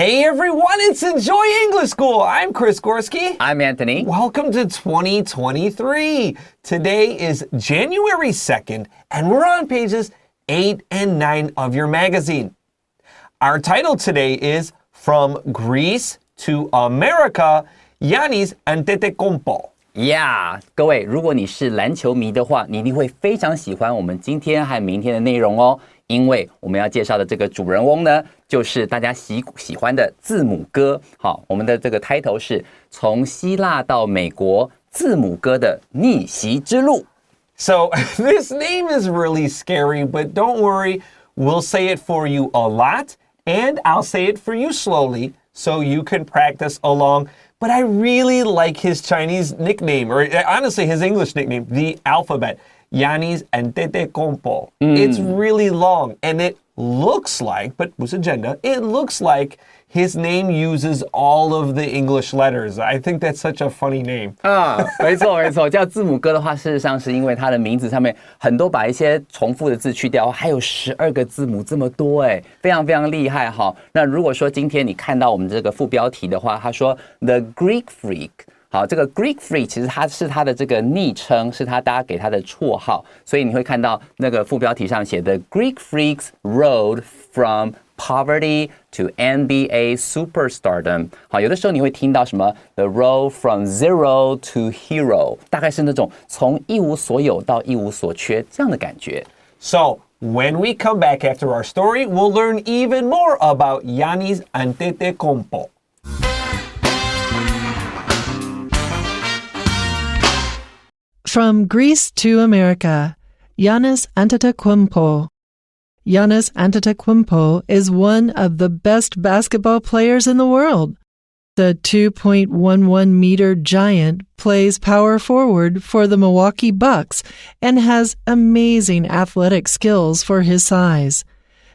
Hey everyone, it's Enjoy English School. I'm Chris Gorski. I'm Anthony. Welcome to 2023. Today is January 2nd, and we're on pages 8 and 9 of your magazine. Our title today is From Greece to America, Giannis Antetokounmpo.Yeah, 各位，如果你是篮球迷的话，你一定会非常喜欢我们今天和明天的内容哦。因为我们要介绍的这个主人翁呢，就是大家喜欢的字母哥。好，我们的这个 title 是从希腊到美国，字母哥的逆袭之路。So this name is really scary, but don't worry, we'll say it for you a lot, and I'll say it for you slowly, so you can practice along.But I really like his Chinese nickname, or honestly, his English nickname, the alphabet, Giannis Antetokounmpo. It's really long, and it looks like, but 不是真的, it looks like his name uses all of the English letters. I think that's such a funny name. 没错，叫字母哥的话，事实上是因为他的名字上面很多把一些重复的字去掉，还有12个字母这么多，非常非常厉害哈。那如果说今天你看到我们这个副标题的话，他说 The Greek Freak。好，这个 Greek Freak 其实它是他的这个昵称，是大家给他的绰号，所以你会看到那个副标题上写的 Greek Freaks Road from Poverty to NBA Superstardom。好，有的时候你会听到什么 The road from zero to hero， 大概是那种从一无所有到一无所缺这样的感觉。So when we come back after our story, we'll learn even more about Giannis Antetokounmpo.From Greece to America, Giannis Antetokounmpo. Giannis Antetokounmpo is one of the best basketball players in the world. The 2.11-meter giant plays power forward for the Milwaukee Bucks and has amazing athletic skills for his size.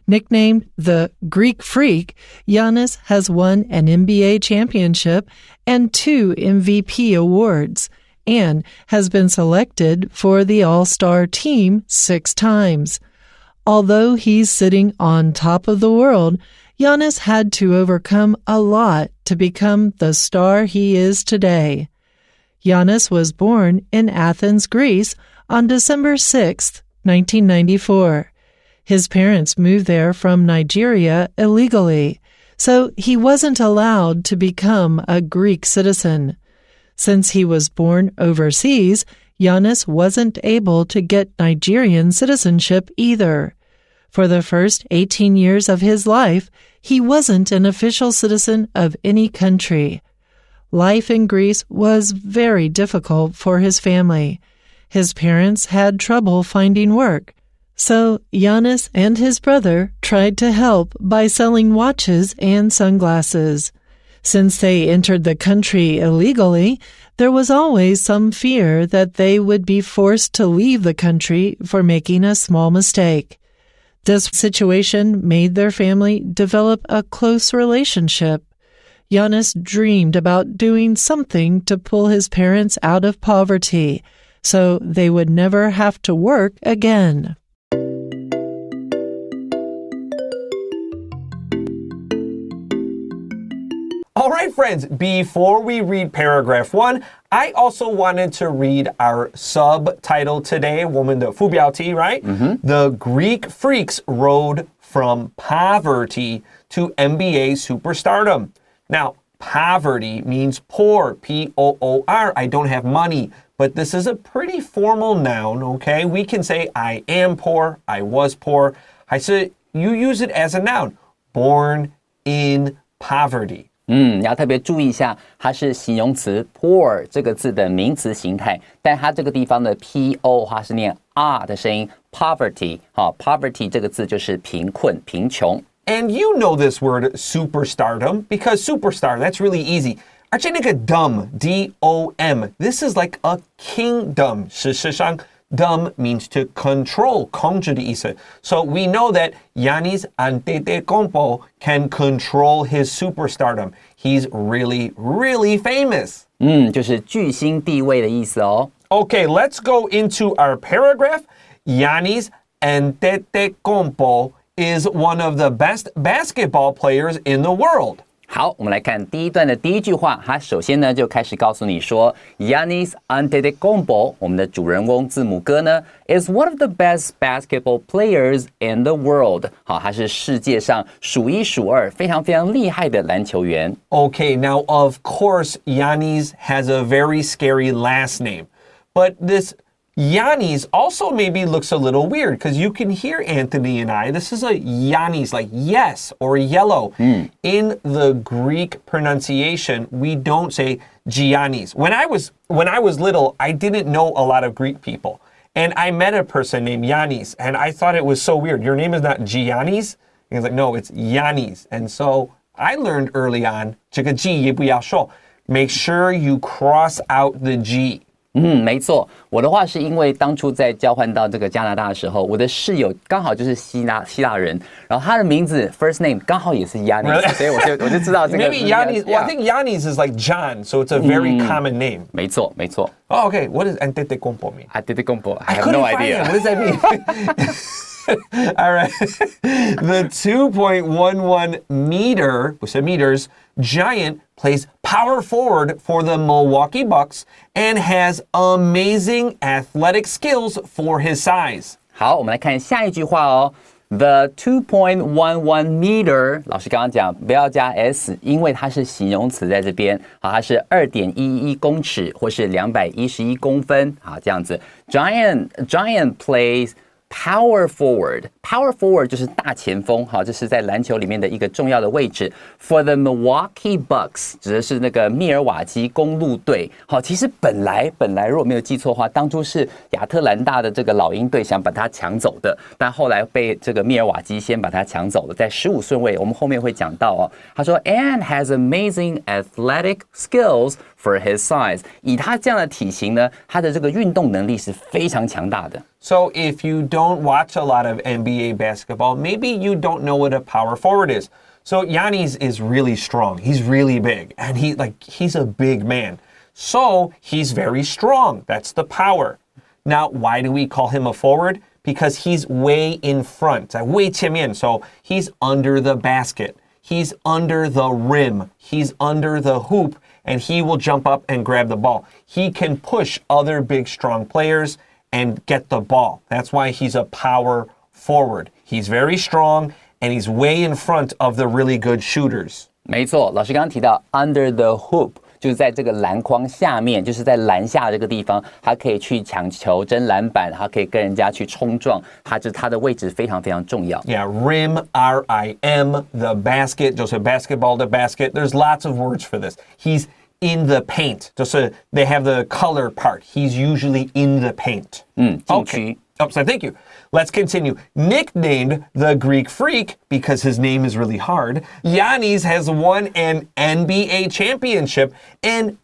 Nicknamed the Greek Freak, Giannis has won an NBA championship and 2 MVP awards.And has been selected for the All-Star team 6 times. Although he's sitting on top of the world, Giannis had to overcome a lot to become the star he is today. Giannis was born in Athens, Greece on December 6, 1994. His parents moved there from Nigeria illegally, so he wasn't allowed to become a Greek citizen.Since he was born overseas, Giannis wasn't able to get Nigerian citizenship either. For the first 18 years of his life, he wasn't an official citizen of any country. Life in Greece was very difficult for his family. His parents had trouble finding work. So Giannis and his brother tried to help by selling watches and sunglasses.Since they entered the country illegally, there was always some fear that they would be forced to leave the country for making a small mistake. This situation made their family develop a close relationship. Giannis dreamed about doing something to pull his parents out of poverty, so they would never have to work again.All right, friends, before we read paragraph 1, I also wanted to read our subtitle today, 我们的副标题, right? The Greek Freaks Road from Poverty to NBA Superstardom. Now, poverty means poor, P-O-O-R. I don't have money, but this is a pretty formal noun, okay? We can say I am poor, I was poor. 还是 you use it as a noun, born in poverty.你要特别注意一下，它是形容词 poor 这个字的名词形态，但它这个地方的 P-O 它是念 R 的声音 ，poverty， 好 ，poverty 这个字就是贫困、贫穷。And you know this word superstardom because superstar, that's really easy. 而且那个 dumb, D-O-M, this is like a kingdom. 事实上 Dumb means to control, 控制的意思. So we know that Giannis Antetokounmpo can control his superstardom. He's really, really famous. 就是巨星地位的意思哦。Okay, let's go into our paragraph. Giannis Antetokounmpo is one of the best basketball players in the world. 好，我们来看第一段的第一句话，它首先呢就开始告诉你说 Giannis Antetokounmpo 我们的主人翁字母哥呢 is one of the best basketball players in the world 好，他是世界上数一数二非常非常厉害的篮球员。 Okay, now of course Giannis has a very scary last name, but this Giannis also maybe looks a little weird because you can hear Anthony and I. This is a Giannis, like yes or yellow. In the Greek pronunciation, we don't say Giannis. When I was little, I didn't know a lot of Greek people. And I met a person named Giannis, and I thought it was so weird. Your name is not Giannis? And he's like, no, it's Giannis. And so I learned early on, 这个 G 也不要说, make sure you cross out the G. 没错，我的话是因为当初在交换到这个加拿大的时候，我的室友刚好就是希腊人，然后他的名字 first name 刚好也是 Giannis， 所以我就知道这个。Maybe Giannis. Well, I think Giannis is like John, so it's a very common name. 没错，没错。Oh, okay. What does Antetokounmpo mean? Antetokounmpo, I have couldn't no find idea. it. What does that mean? All right. The 2.11 meter, we said meters, giant plays power forward for the Milwaukee Bucks and has amazing athletic skills for his size. 好，我们来看下一句话哦。The 2.11 meter， 老师刚刚讲不要加 s， 因为它是形容词在这边。好，它是2.11公尺或是211公分。好，这样子。Giant plays power forward 就是大前锋，好，这是在篮球里面的一个重要的位置。For the Milwaukee Bucks 指的是那个密尔瓦基公鹿队。好，其实本来如果没有记错的话，当初是亚特兰大的这个老鹰队想把它抢走的，但后来被这个密尔瓦基先把它抢走了，在15顺位，我们后面会讲到哦。他说 ，and has amazing athletic skills for his size。以他这样的体型呢，他的这个运动能力是非常强大的。So if you don't watch a lot of NBA basketball, maybe you don't know what a power forward is. So Giannis is really strong. He's really big, and he's a big man. So he's very strong. That's the power. Now, why do we call him a forward? Because he's way in front. 位前面, so he's under the basket. He's under the rim. He's under the hoop, and he will jump up and grab the ball. He can push other big, strong players and get the ball. That's why he's a power forward. He's very strong, and he's way in front of the really good shooters. 没错，老师刚刚提到 under the hoop， 就是在这个篮筐下面，就是在篮下这个地方，他可以去抢球、争篮板，他可以跟人家去冲撞，他的位置非常非常重要。Yeah, rim, R-I-M, the basket, 就是 basketball, the basket. There's lots of words for this. He's in the paint. 就是they have the color part. He's usually in the paint. 禁区。Oh, so thank you. Let's continue. Nicknamed the Greek Freak because his name is really hard, Giannis has won an NBA championship and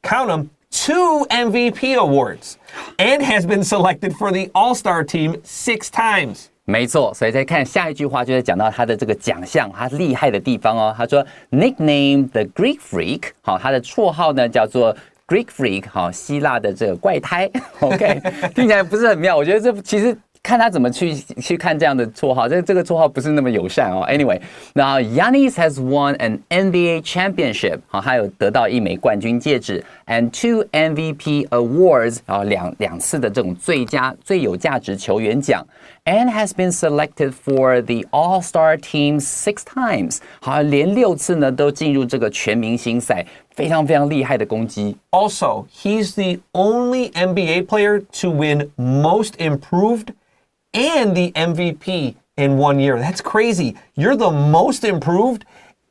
count them, 2 MVP awards, and has been selected for the All-Star team 6 times. 没错，所以再看下一句话，就在讲到他的这个奖项，他厉害的地方哦。他说 ，nicknamed the Greek Freak， 好，他的绰号呢叫做 Greek Freak， 好，希腊的这个怪胎。OK， 听起来不是很妙，我觉得这其实。看他怎么去看这样的绰号，这个绰号不是那么友善哦。Anyway， 那 Giannis has won an NBA championship， 好，他有得到1枚冠军戒指 ，and 2 MVP awards， 然后两次的这种最有价值球员奖 ，and has been selected for the All-Star team 6 times， 好，连6次呢都进入这个全明星赛。非常非常厉害的攻击。Also, he's the only NBA player to win Most Improved and the MVP in 1 year. That's crazy. You're the most improved,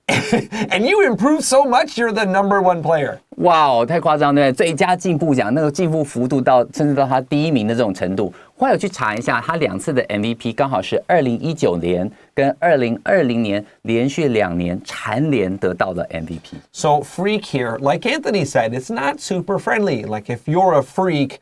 and you improved so much, you're the #1 player. 哇，太夸张，对不对？最佳进步奖那个进步幅度甚至到他第1名的这种程度。后来我去查一下，他2次的 MVP 刚好是2019年跟2020年连续2年蝉联得到的 MVP。So freak here, like Anthony said, it's not super friendly. Like if you're a freak,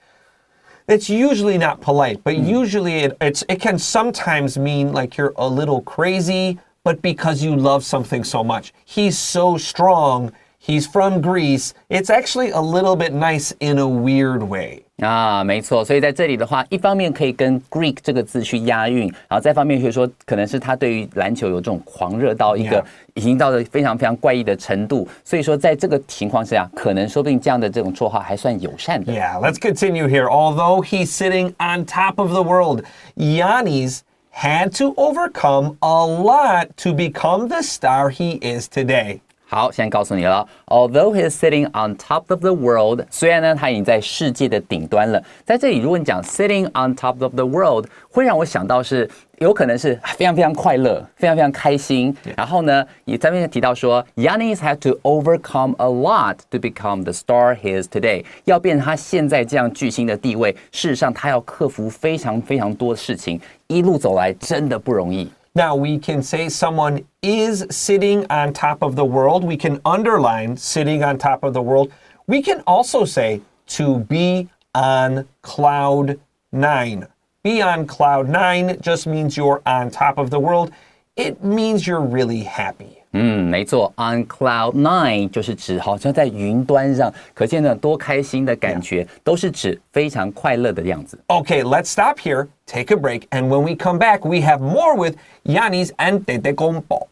it's usually not polite, but usually it can sometimes mean like you're a little crazy, but because you love something so much. He's so strong. He's from Greece. It's actually a little bit nice in a weird way. 啊，没错，所以在这里的话，一方面可以跟 Greek 这个字去押韵，然后再方面就是说，可能是他对于篮球有这种狂热到一个已经到了非常非常怪异的程度，所以说在这个情况下，可能说不定这样的这种绰号还算友善的。Yeah, let's continue here. Although he's sitting on top of the world, Giannis had to overcome a lot to become the star he is today. 好，现在告诉你了。Although he is sitting on top of the world， 虽然呢他已经在世界的顶端了，在这里如果你讲 sitting on top of the world， 会让我想到是有可能是非常非常快乐，非常非常开心。然后呢，也在那边提到说 ，Giannis had to overcome a lot to become the star he is today。要变成他现在这样巨星的地位，事实上他要克服非常非常多的事情，一路走来真的不容易。Now, we can say someone is sitting on top of the world. We can underline sitting on top of the world. We can also say to be on cloud nine. Be on cloud nine just means you're on top of the world. It means you're really happy. 没错 ，on cloud nine 就是指好像在云端上，可见呢多开心的感觉，都是指非常快乐的样子。Okay, let's stop here, take a break, and when we come back, we have more with Giannis Antetokounmpo.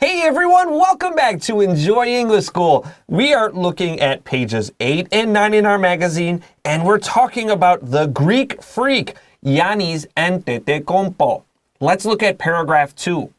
Hey everyone, welcome back to Enjoy English School. We are looking at pages 8 and 9 in our magazine, and we're talking about the Greek freak, Giannis Antetokounmpo. Let's look at paragraph 2.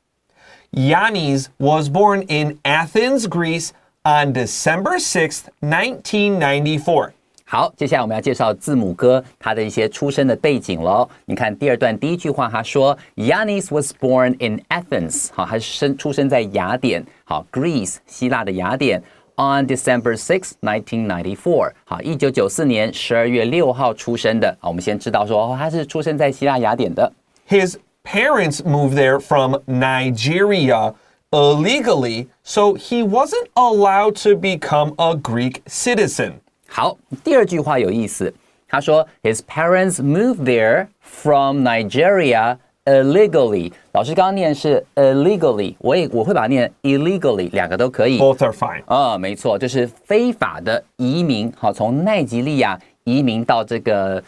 Giannis was born in Athens, Greece on December 6th, 1994. 好，接下来我们要介绍字母哥他的一些出生的背景咯。你看第二段第一句话，他说 Giannis was born in Athens， 好，他出生在雅典，好 ，Greece 希腊的雅典 ，on December 6th, 1994， 好，1994年12月6号出生的。好，我们先知道说，他是出生在希腊雅典的。His parents moved there from Nigeria illegally, so he wasn't allowed to become a Greek citizen. 好，第二句话有意思，他说 His parents moved there from Nigeria illegally。老师刚刚念是 illegally， 我会把它念 illegally， 两个都可以。Both are fine. 没错，就是非法的移民，好，从奈及利亚移民到这个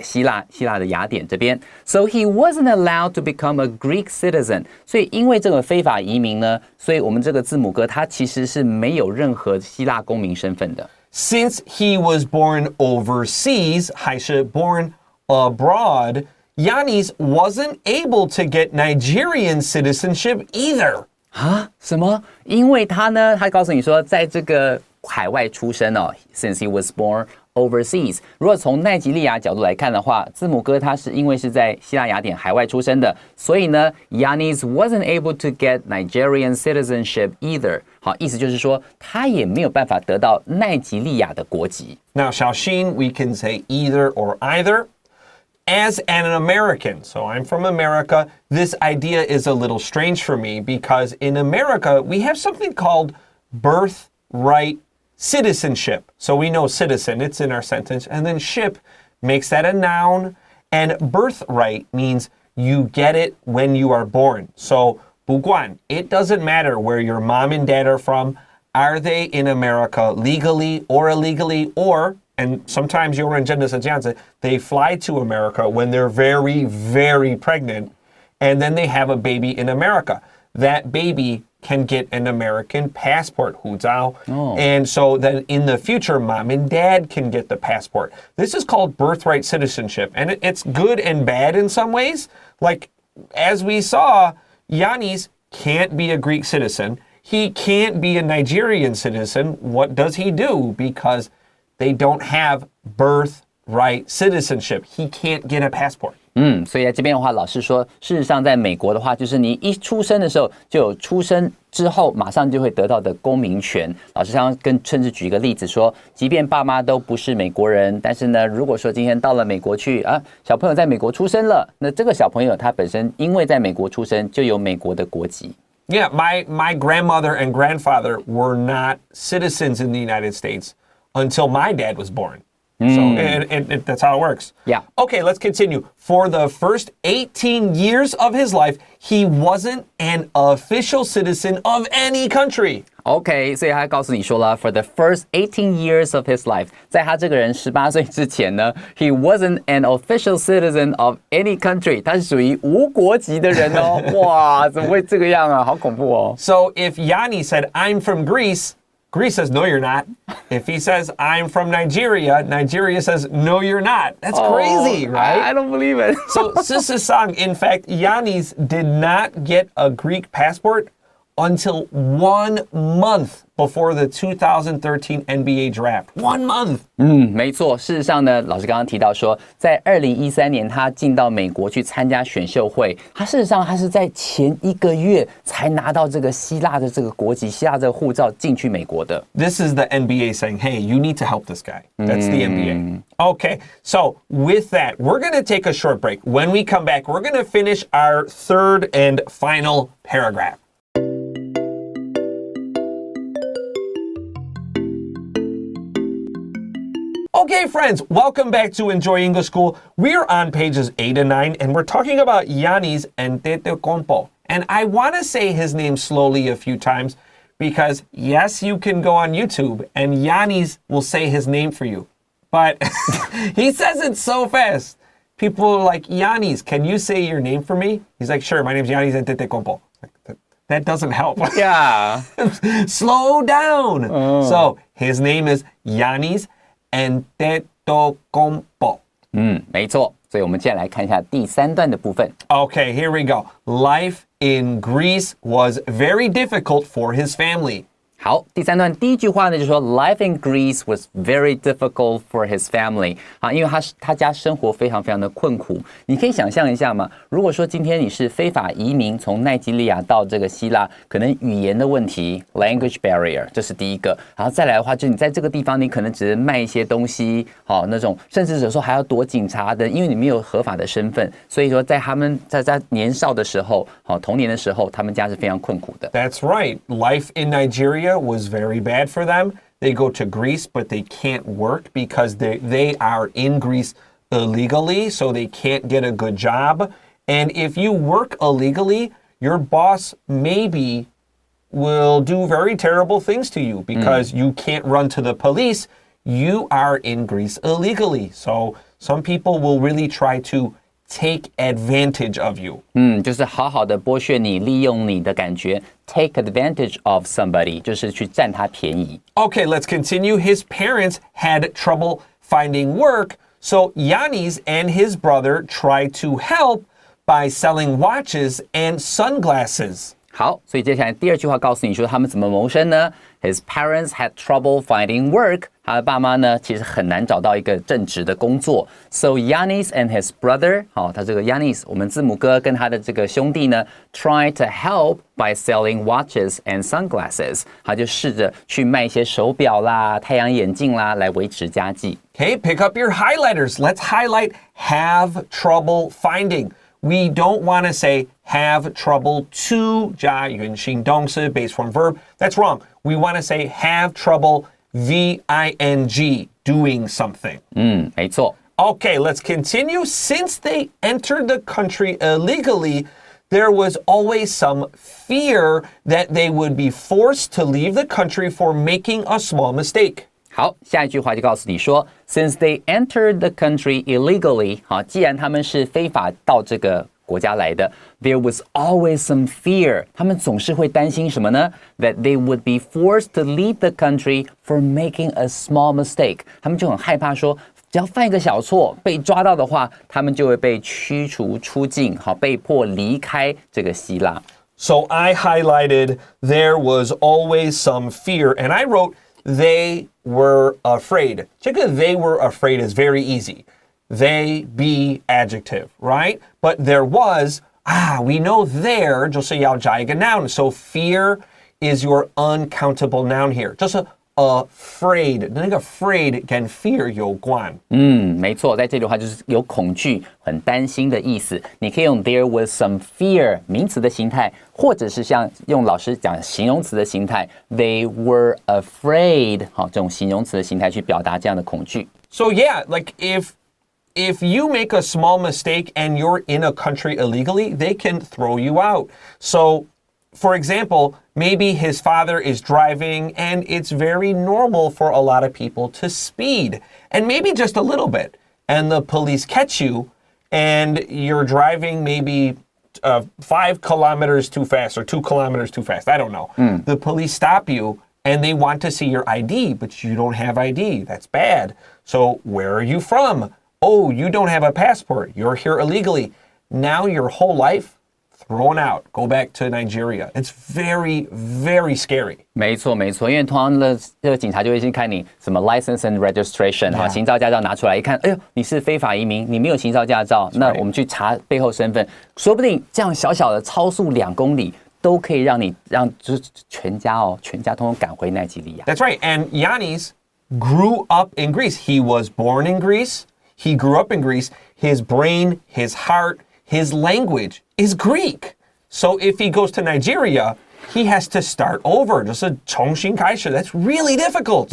希腊的雅典这边 ，so he wasn't allowed to become a Greek citizen。所以因为这个非法移民呢，所以我们这个字母哥他其实是没有任何希腊公民身份的。Since he was born overseas, 还是 born abroad, Giannis wasn't able to get Nigerian citizenship either. 啊？什么？因为他呢，他告诉你说，在这个海外出生哦 ，since he was born overseas。如果从奈及利亚角度来看的话，字母哥他是因为是在希腊雅典海外出生的，所以呢 ，Giannis wasn't able to get Nigerian citizenship either。好，意思就是说他也没有办法得到奈及利亚的国籍。Now, Xiaoxin, we can say either or either. As an American, so I'm from America, this idea is a little strange for me because in America, we have something called birthright citizenship. So we know citizen, it's in our sentence, and then ship makes that a noun, and birthright means you get it when you are born. So 不管, it doesn't matter where your mom and dad are from. Are they in America legally or illegally, or, and sometimes 有人真的是这样子, they fly to America when they're very, very pregnant, and then they have a baby in America. That baby can get an American passport, 护照. And so then in the future, mom and dad can get the passport. This is called birthright citizenship, and it's good and bad in some ways. Like, as we saw, Giannis can't be a Greek citizen. He can't be a Nigerian citizen. What does he do? Because they don't have birthright citizenship. He can't get a passport. 所以在这边的话，老师说，事实上在美国的话，就是你一出生的时候就有出生之后马上就会得到的公民权。老师刚刚甚至举一个例子说，即便爸妈都不是美国人，但是呢，如果说今天到了美国去啊，小朋友在美国出生了，那这个小朋友他本身因为在美国出生，就有美国的国籍。Yeah, my grandmother and grandfather were not citizens in the United States until my dad was born. So that's how it works. Yeah. Okay, let's continue. For the first 18 years of his life, he wasn't an official citizen of any country. OK， 所以他告诉你说了 ，for the first 18 years of his life， 在他这个人18岁之前呢 ，he wasn't an official citizen of any country， 他是属于无国籍的人哦。哇，怎么会这个样啊？好恐怖哦。So if Giannis said, I'm from Greece, Greece says, no, you're not. If he says, I'm from Nigeria, Nigeria says, no, you're not. That's crazy, right? I don't believe it. So, Sisasang, in fact, Giannis did not get a Greek passport until 1 month before the 2013 NBA draft. 1 month. 没错。事实上呢，老师刚刚提到说，在2013年他进到美国去参加选秀会，他事实上他是在前1个月才拿到这个希腊的这个国籍、希腊这个护照进去美国的。This is the NBA saying, hey, you need to help this guy. That's the NBA. Okay, so with that, we're going to take a short break. When we come back, we're going to finish our third and final paragraph. Okay, friends, welcome back to Enjoy English School. We're on pages 8 and 9, and we're talking about Giannis Antetokounmpo. And I want to say his name slowly a few times because, yes, you can go on YouTube, and Giannis will say his name for you. But he says it so fast. People are like, Giannis, can you say your name for me? He's like, sure, my name's Giannis Antetokounmpo. That doesn't help. Yeah. Slow down. So his name is Giannis Antetokounmpo. 没错。所以我们接下来看一下第3段的部分。Okay, here we go. Life in Greece was very difficult for his family. 好，第3段第一句话呢，就说 Life in Greece was very difficult for his family。啊，因为他家生活非常非常的困苦。你可以想象一下嘛，如果说今天你是非法移民从奈及利亚到这个希腊，可能语言的问题 language barrier 这是第一个。然后再来的话，就你在这个地方，你可能只是卖一些东西，好那种，甚至有时候还要躲警察的，因为你没有合法的身份。所以说，在他们在年少的时候，好童年的时候，他们家是非常困苦的。That's right. Life in Nigeria was very bad for them. They go to Greece, but they can't work because they are in Greece illegally, so they can't get a good job. And if you work illegally, your boss maybe will do very terrible things to you because you can't run to the police. You are in Greece illegally. So some people will really try to take advantage of you. 就是好好的剥削你，利用你的感觉 take advantage of somebody 就是去占他便宜。 Okay, let's continue. His parents had trouble finding work, so Giannis and his brother tried to help by selling watches and sunglasses. 好，所以接下来第2句话告诉你说他们怎么谋生呢？ His parents had trouble finding work. 他的爸妈呢，其实很难找到一个正职的工作。So Giannis and his brother, 好，他这个 Giannis， 我们字母哥跟他的这个兄弟呢 ，tried to help by selling watches and sunglasses. 他就试着去卖一些手表啦、太阳眼镜啦，来维持家计。Okay, pick up your highlighters. Let's highlight have trouble finding. We don't want to say have trouble to 加原形动词 base form verb. That's wrong. We want to say have trouble V-I-N-G doing something. 没错。 Okay, let's continue. Since they entered the country illegally, there was always some fear that they would be forced to leave the country for making a small mistake. 好，下一句话就告诉你说 ，Since they entered the country illegally， 好，既然他们是非法到这个国家来的 ，there was always some fear， 他们总是会担心什么呢 ？That they would be forced to leave the country for making a small mistake， 他们就很害怕说，只要犯一个小错被抓到的话，他们就会被驱逐出境，好，被迫离开这个希腊。So I highlighted there was always some fear, and I wrote they were afraid. 这个 they were afraid is very easy. They be adjective, right? But there was, we know there 就是要加一个 noun. So fear is your uncountable noun here. 就是 afraid. 那个 afraid 跟 fear 有关。没错，在这里的话就是有恐惧、很担心的意思。你可以用 there was some fear 名词的形态，或者是像用老师讲形容词的形态 ，they were afraid 好，这种形容词的形态去表达这样的恐惧。So yeah, like if you make a small mistake and you're in a country illegally, they can throw you out. So, for example, maybe his father is driving and it's very normal for a lot of people to speed, and maybe just a little bit, and the police catch you and you're driving maybe 5 kilometers too fast or 2 kilometers too fast. I don't know. The police stop you and they want to see your ID, but you don't have ID. That's bad. So where are you from? Oh, you don't have a passport. You're here illegally. Now your whole life thrown out. Go back to Nigeria. It's very, very scary. 没错，没错，因为通常的这个警察就会先看你什么 license and registration 哈，行照驾照拿出来一看，哎呦，你是非法移民，你没有行照驾照，那我们去查背后身份，说不定这样小小的超速2公里。都可以让就是全家通通赶回奈及利亚。That's right. And Giannis grew up in Greece. He was born in Greece. He grew up in Greece. His brain, his heart, his language is Greek. So if he goes to Nigeria, he has to start over. 就是重新开始. That's really difficult.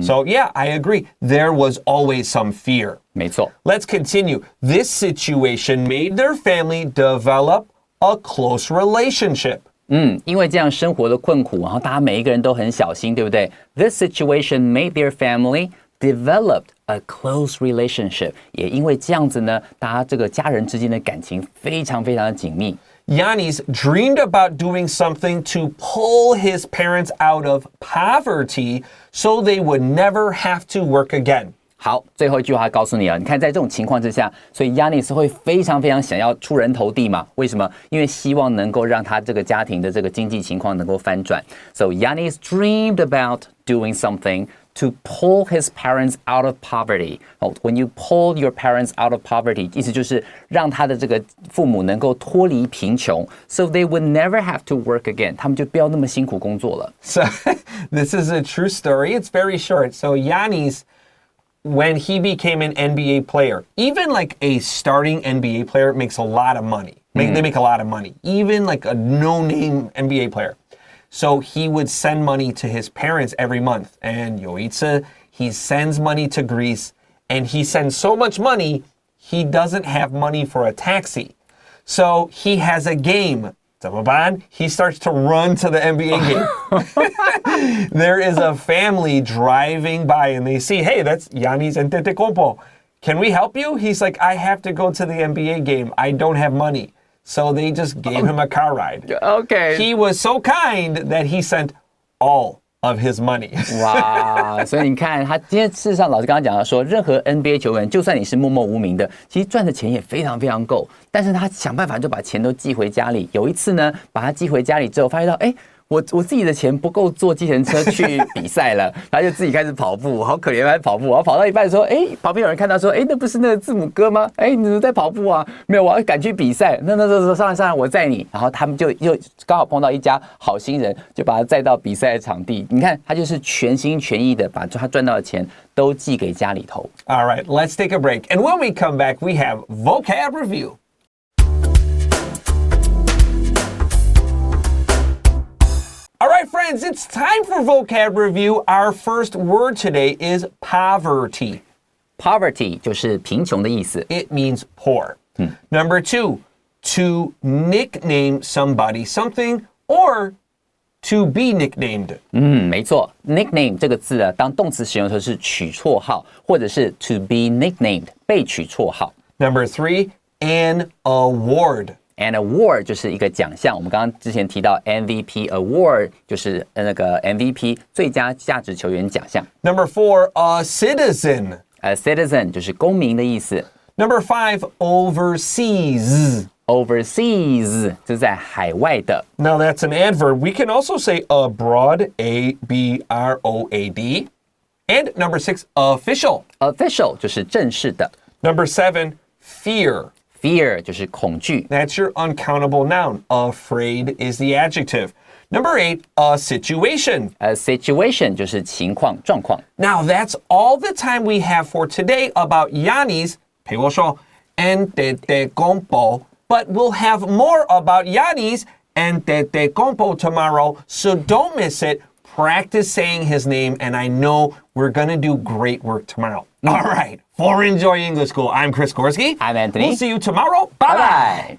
So yeah, I agree. There was always some fear. 没错。Let's continue. This situation made their family develop a close relationship. 因为这样生活的困苦，然后大家每一个人都很小心，对不对？ This situation made their family developed a close relationship. 也因为这样子呢，大家这个家人之间的感情非常非常的紧密。Giannis dreamed about doing something to pull his parents out of poverty so they would never have to work again. 好，最后一句话告诉你啊，你看在这种情况之下，所以 Giannis 会非常非常想要出人头地嘛？为什么？因为希望能够让他这个家庭的这个经济情况能够翻转。So Giannis dreamed about doing something to pull his parents out of poverty. When you pull your parents out of poverty, 意思就是让他的这个父母能够脱离贫穷 ，so they would never have to work again. 他们就不要那么辛苦工作了。So this is a true story. It's very short. So Giannis, when he became an NBA player, even like a starting NBA player makes a lot of money. They make a lot of money, even like a no-name NBA player. So he would send money to his parents every month. And 有一次, he sends money to Greece, and he sends so much money, he doesn't have money for a taxi. So he has a game. 怎么办? He starts to run to the NBA game. There is a family driving by and they see, hey, that's Giannis Antetokounmpo. Can we help you? He's like, I have to go to the NBA game. I don't have money. So they just gave him a car ride. Okay. He was so kind that he sent all of his money. 哇，所以你看，他今天事实上老师刚刚讲到说，任何 NBA 球员，就算你是默默无名的，其实赚的钱也非常非常够。但是他想办法就把钱都寄回家里。有一次呢，把他寄回家里之后，发现到，哎。我自己的钱不够坐计程车去比赛了，他就自己开始跑步，好可怜，他跑步，然后跑到一半的时候，哎，旁边有人看到说，哎，那不是那个字母哥吗？哎，你怎么在跑步啊？没有，我要赶去比赛。那时候上来，我载你。然后他们就刚好碰到一家好心人，就把他载到比赛的场地。你看，他就是全心全意的把他赚到的钱都寄给家里头。All right, let's take a break. And when we come back, we have vocab review. All right, friends, it's time for vocab review. Our first word today is poverty. Poverty 就是贫穷的意思。 It means poor. Number 2, to nickname somebody something or to be nicknamed. 没错 ，nickname 这个字啊，当动词使用的时候是取绰号，或者是 to be nicknamed 被取绰号。Number 3, an award. An award 就是一个奖项，我们刚刚之前提到 MVP award 就是那个 MVP 最佳价值球员奖项。Number 4, a citizen. A citizen 就是公民的意思。Number 5, overseas. Overseas 这是在海外的。Now that's an adverb. We can also say abroad, A-B-R-O-A-D. And number 6, official. Official 就是正式的。Number 7, fear. Fear 就是恐惧。 That's your uncountable noun. Afraid is the adjective. Number 8, a situation. A situation 就是情况、状况。 Now that's all the time we have for today about Giannis, 陪我说, Antetokounmpo. But we'll have more about Giannis and Antetokounmpo tomorrow, so don't miss it. Practice saying his name, and I know we're going to do great work tomorrow. All right. For Enjoy English School, I'm Chris Gorski. I'm Anthony. We'll see you tomorrow. Bye-bye.